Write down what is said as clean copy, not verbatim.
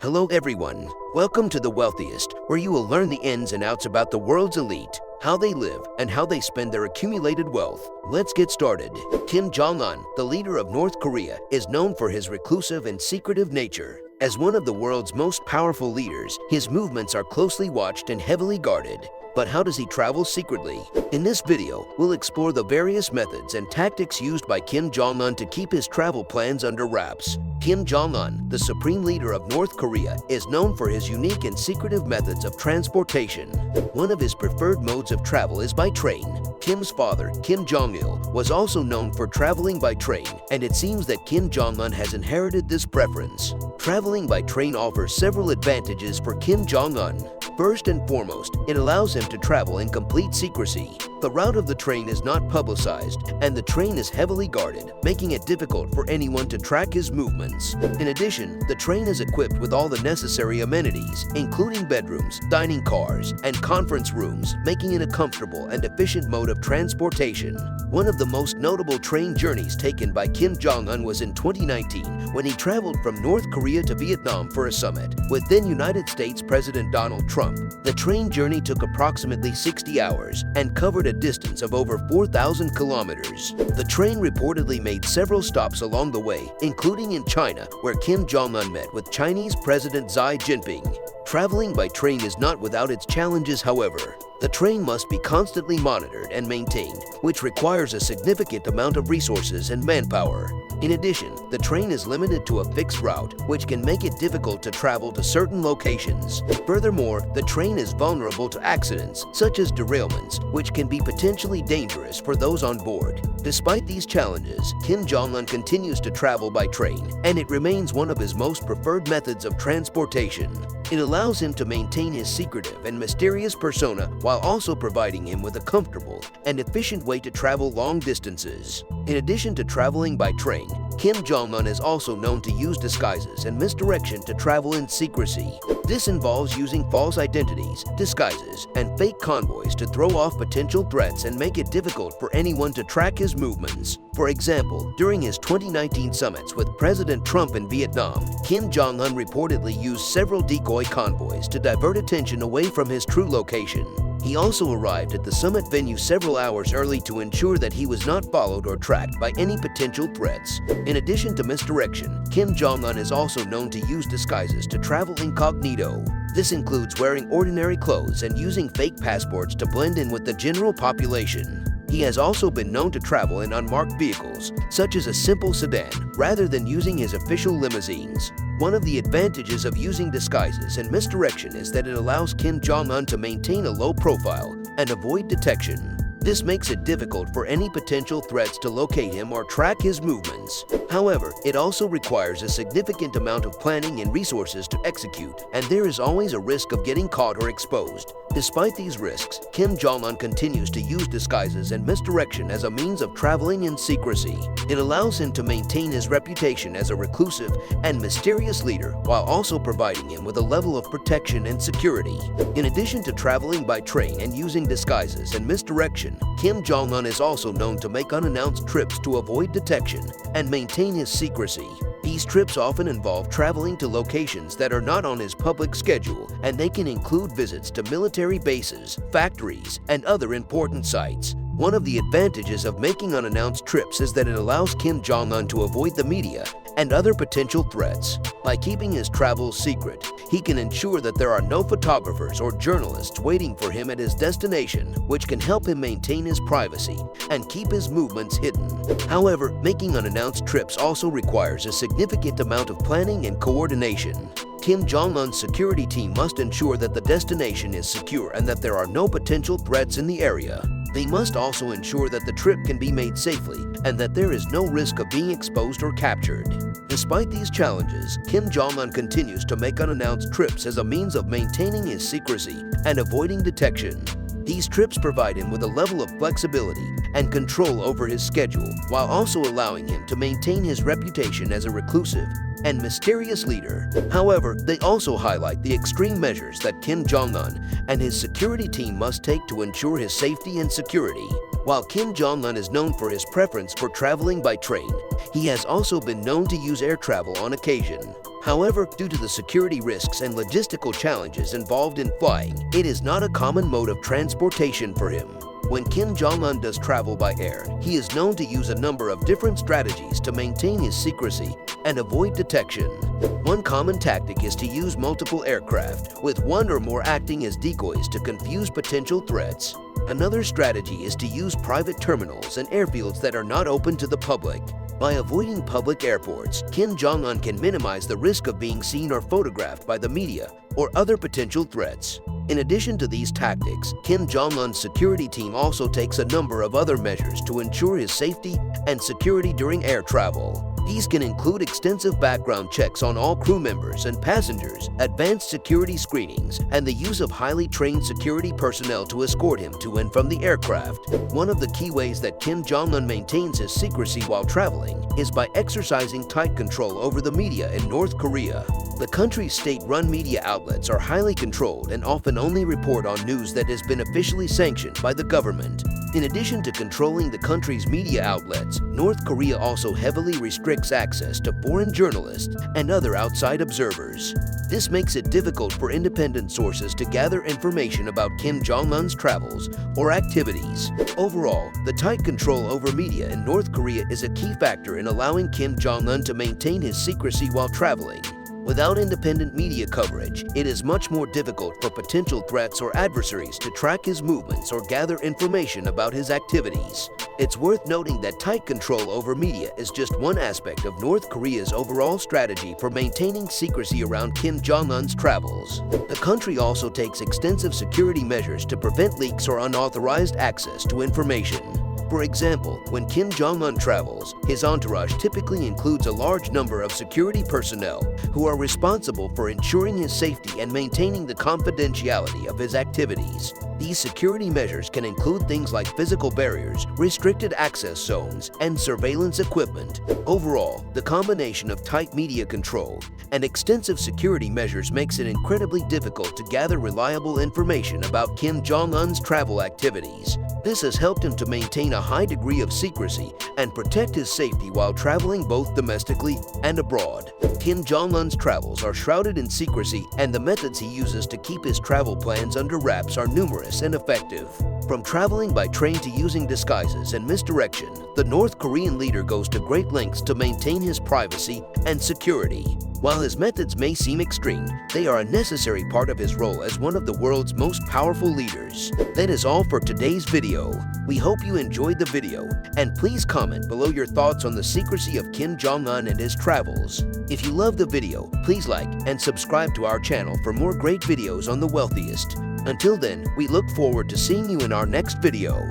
Hello everyone, welcome to The Wealthiest, where you will learn the ins and outs about the world's elite, how they live, and how they spend their accumulated wealth. Let's get started. Kim Jong Un, the leader of North Korea, is known for his reclusive and secretive nature. As one of the world's most powerful leaders, his movements are closely watched and heavily guarded. But how does he travel secretly? In this video, we'll explore the various methods and tactics used by Kim Jong Un to keep his travel plans under wraps. Kim Jong Un, the supreme leader of North Korea, is known for his unique and secretive methods of transportation. One of his preferred modes of travel is by train. Kim's father, Kim Jong Il, was also known for traveling by train, and it seems that Kim Jong Un has inherited this preference. Traveling by train offers several advantages for Kim Jong Un. First and foremost, it allows him to travel in complete secrecy. The route of the train is not publicized, and the train is heavily guarded, making it difficult for anyone to track his movements. In addition, the train is equipped with all the necessary amenities, including bedrooms, dining cars, and conference rooms, making it a comfortable and efficient mode of transportation. One of the most notable train journeys taken by Kim Jong Un was in 2019, when he traveled from North Korea to Vietnam for a summit with then United States President Donald Trump. The train journey took approximately 60 hours and covered a distance of over 4,000 kilometers. The train reportedly made several stops along the way, including in China, where Kim Jong Un met with Chinese President Xi Jinping. Traveling by train is not without its challenges, however. The train must be constantly monitored and maintained, which requires a significant amount of resources and manpower. In addition, the train is limited to a fixed route, which can make it difficult to travel to certain locations. Furthermore, the train is vulnerable to accidents, such as derailments, which can be potentially dangerous for those on board. Despite these challenges, Kim Jong Un continues to travel by train, and it remains one of his most preferred methods of transportation. It allows him to maintain his secretive and mysterious persona while also providing him with a comfortable and efficient way to travel long distances. In addition to traveling by train, Kim Jong Un is also known to use disguises and misdirection to travel in secrecy. This involves using false identities, disguises, and fake convoys to throw off potential threats and make it difficult for anyone to track his movements. For example, during his 2019 summits with President Trump in Vietnam, Kim Jong Un reportedly used several decoy convoys to divert attention away from his true location. He also arrived at the summit venue several hours early to ensure that he was not followed or tracked by any potential threats. In addition to misdirection, Kim Jong Un is also known to use disguises to travel incognito. This includes wearing ordinary clothes and using fake passports to blend in with the general population. He has also been known to travel in unmarked vehicles, such as a simple sedan, rather than using his official limousines. One of the advantages of using disguises and misdirection is that it allows Kim Jong Un to maintain a low profile and avoid detection. This makes it difficult for any potential threats to locate him or track his movements. However, it also requires a significant amount of planning and resources to execute, and there is always a risk of getting caught or exposed. Despite these risks, Kim Jong Un continues to use disguises and misdirection as a means of traveling in secrecy. It allows him to maintain his reputation as a reclusive and mysterious leader while also providing him with a level of protection and security. In addition to traveling by train and using disguises and misdirection, Kim Jong Un is also known to make unannounced trips to avoid detection and maintain his secrecy. These trips often involve traveling to locations that are not on his public schedule, and they can include visits to military bases, factories, and other important sites. One of the advantages of making unannounced trips is that it allows Kim Jong Un to avoid the media and other potential threats. By keeping his travels secret, he can ensure that there are no photographers or journalists waiting for him at his destination, which can help him maintain his privacy and keep his movements hidden. However, making unannounced trips also requires a significant amount of planning and coordination. Kim Jong Un's security team must ensure that the destination is secure and that there are no potential threats in the area. They must also ensure that the trip can be made safely and that there is no risk of being exposed or captured. Despite these challenges, Kim Jong Un continues to make unannounced trips as a means of maintaining his secrecy and avoiding detection. These trips provide him with a level of flexibility and control over his schedule, while also allowing him to maintain his reputation as a reclusive and mysterious leader. However, they also highlight the extreme measures that Kim Jong Un and his security team must take to ensure his safety and security. While Kim Jong Un is known for his preference for traveling by train, he has also been known to use air travel on occasion. However, due to the security risks and logistical challenges involved in flying, it is not a common mode of transportation for him. When Kim Jong Un does travel by air, he is known to use a number of different strategies to maintain his secrecy and avoid detection. One common tactic is to use multiple aircraft, with one or more acting as decoys to confuse potential threats. Another strategy is to use private terminals and airfields that are not open to the public. By avoiding public airports, Kim Jong Un can minimize the risk of being seen or photographed by the media or other potential threats. In addition to these tactics, Kim Jong Un's security team also takes a number of other measures to ensure his safety and security during air travel. These can include extensive background checks on all crew members and passengers, advanced security screenings, and the use of highly trained security personnel to escort him to and from the aircraft. One of the key ways that Kim Jong Un maintains his secrecy while traveling is by exercising tight control over the media in North Korea. The country's state-run media outlets are highly controlled and often only report on news that has been officially sanctioned by the government. In addition to controlling the country's media outlets, North Korea also heavily restricts access to foreign journalists and other outside observers. This makes it difficult for independent sources to gather information about Kim Jong Un's travels or activities. Overall, the tight control over media in North Korea is a key factor in allowing Kim Jong Un to maintain his secrecy while traveling. Without independent media coverage, it is much more difficult for potential threats or adversaries to track his movements or gather information about his activities. It's worth noting that tight control over media is just one aspect of North Korea's overall strategy for maintaining secrecy around Kim Jong Un's travels. The country also takes extensive security measures to prevent leaks or unauthorized access to information. For example, when Kim Jong Un travels, his entourage typically includes a large number of security personnel who are responsible for ensuring his safety and maintaining the confidentiality of his activities. These security measures can include things like physical barriers, restricted access zones, and surveillance equipment. Overall, the combination of tight media control and extensive security measures makes it incredibly difficult to gather reliable information about Kim Jong Un's travel activities. This has helped him to maintain a high degree of secrecy and protect his safety while traveling both domestically and abroad. Kim Jong Un's travels are shrouded in secrecy, and the methods he uses to keep his travel plans under wraps are numerous and effective. From traveling by train to using disguises and misdirection, the North Korean leader goes to great lengths to maintain his privacy and security. While his methods may seem extreme, they are a necessary part of his role as one of the world's most powerful leaders. That is all for today's video. We hope you enjoyed the video, and please comment below your thoughts on the secrecy of Kim Jong Un and his travels. If you love the video, please like and subscribe to our channel for more great videos on the wealthiest. Until then, we look forward to seeing you in our next video.